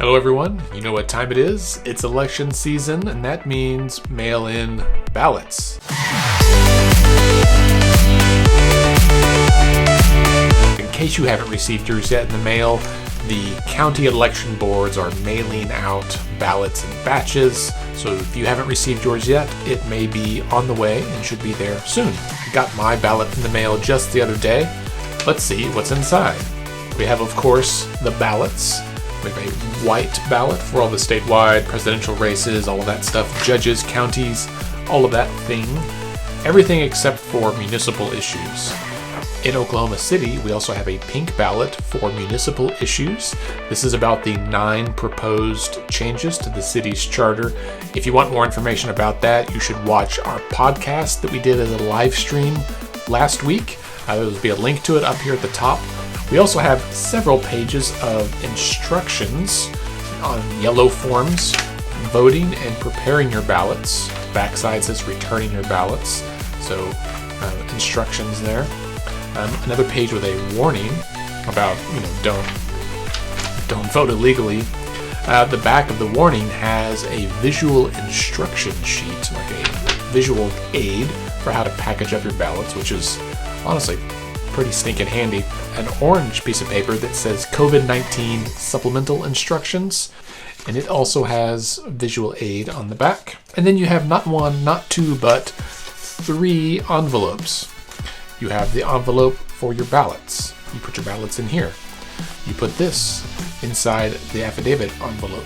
Hello everyone, you know what time it is. It's election season, and that means mail-in ballots. In case you haven't received yours yet in the mail, the county election boards are mailing out ballots in batches, so if you haven't received yours yet, it may be on the way and should be there soon. I got my ballot in the mail just the other day. Let's see what's inside. We have, of course, the ballots. We have a white ballot for all the statewide presidential races, all of that stuff, judges, counties, all of that thing. Everything except for municipal issues. In Oklahoma City, we also have a pink ballot for municipal issues. This is about the 9 proposed changes to the city's charter. If you want more information about that, you should watch our podcast that we did as a live stream last week. There will be a link to it up here at the top. We also have several pages of instructions on yellow forms, voting and preparing your ballots. The backside says returning your ballots, so instructions there. Another page with a warning about, don't vote illegally. The back of the warning has a visual instruction sheet, like a visual aid for how to package up your ballots, which is honestly pretty stinking handy. An orange piece of paper that says COVID-19 supplemental instructions, and it also has visual aid on the back. And then you have not 1, not 2, but 3 envelopes. You have the envelope for your ballots. You put your ballots in here. You put this inside the affidavit envelope.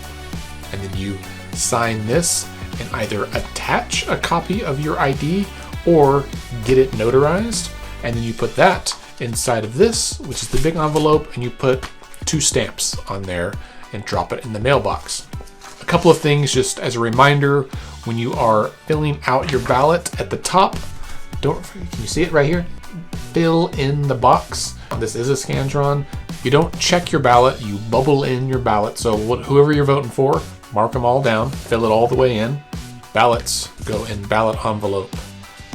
And then you sign this and either attach a copy of your ID or get it notarized. And then you put that inside of this, which is the big envelope, and you put 2 stamps on there and drop it in the mailbox. A couple of things just as a reminder, when you are filling out your ballot at the top, can you see it right here? Fill in the box. This is a Scantron. You don't check your ballot, you bubble in your ballot. So whoever you're voting for, mark them all down, fill it all the way in. Ballots go in ballot envelope.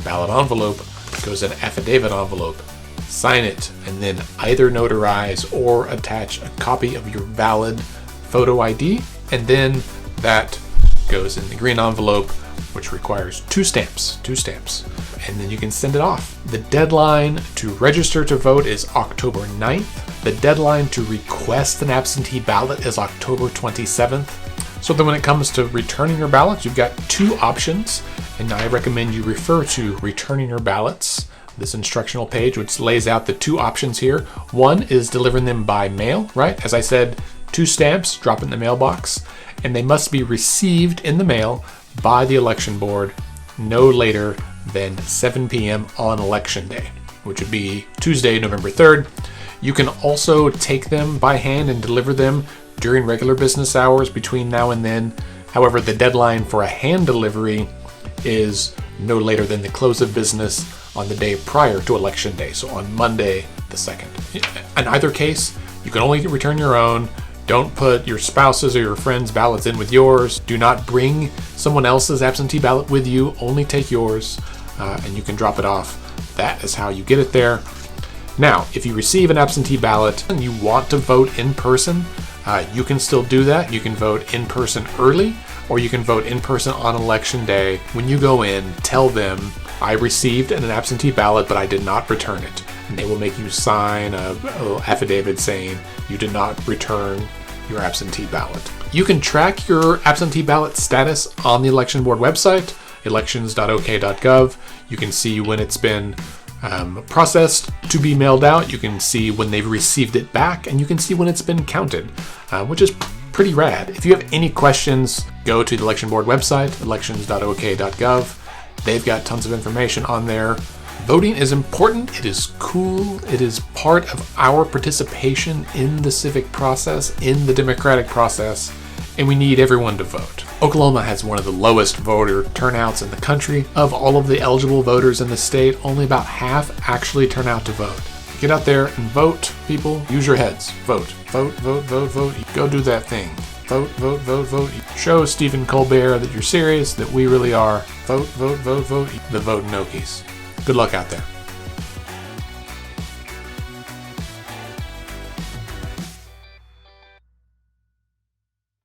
Ballot envelope goes in affidavit envelope. Sign it, and then either notarize or attach a copy of your valid photo ID, and then that goes in the green envelope, which requires 2 stamps, and then you can send it off. The deadline to register to vote is October 9th. The deadline to request an absentee ballot is October 27th. So then when it comes to returning your ballots, you've got 2 options, and I recommend you refer to Returning Your Ballots, this instructional page, which lays out the 2 options here. One is delivering them by mail, right? As I said, 2 stamps, drop in the mailbox, and they must be received in the mail by the election board no later than 7 p.m. on election day, which would be Tuesday, November 3rd. You can also take them by hand and deliver them during regular business hours between now and then. However, the deadline for a hand delivery is no later than the close of business on the day prior to election day, so on Monday the 2nd. In either case, you can only return your own. Don't put your spouse's or your friend's ballots in with yours. Do not bring someone else's absentee ballot with you. Only take yours, and you can drop it off. That is how you get it there. Now, if you receive an absentee ballot and you want to vote in person, you can still do that. You can vote in person early, or you can vote in person on election day. When you go in, tell them, I received an absentee ballot, but I did not return it. And they will make you sign a little affidavit saying you did not return your absentee ballot. You can track your absentee ballot status on the election board website, elections.ok.gov. You can see when it's been processed to be mailed out. You can see when they've received it back, and you can see when it's been counted, which is pretty rad. If you have any questions, go to the election board website, elections.ok.gov. They've got tons of information on there. Voting is important, it is cool, it is part of our participation in the civic process, in the democratic process, and we need everyone to vote. Oklahoma has one of the lowest voter turnouts in the country. Of all of the eligible voters in the state, only about half actually turn out to vote. Get out there and vote, people. Use your heads. Vote. Vote, vote, vote, vote. Go do that thing. Vote, vote, vote, vote. Show Stephen Colbert that you're serious, that we really are. Vote, vote, vote, vote. The vote Nokies. Good luck out there.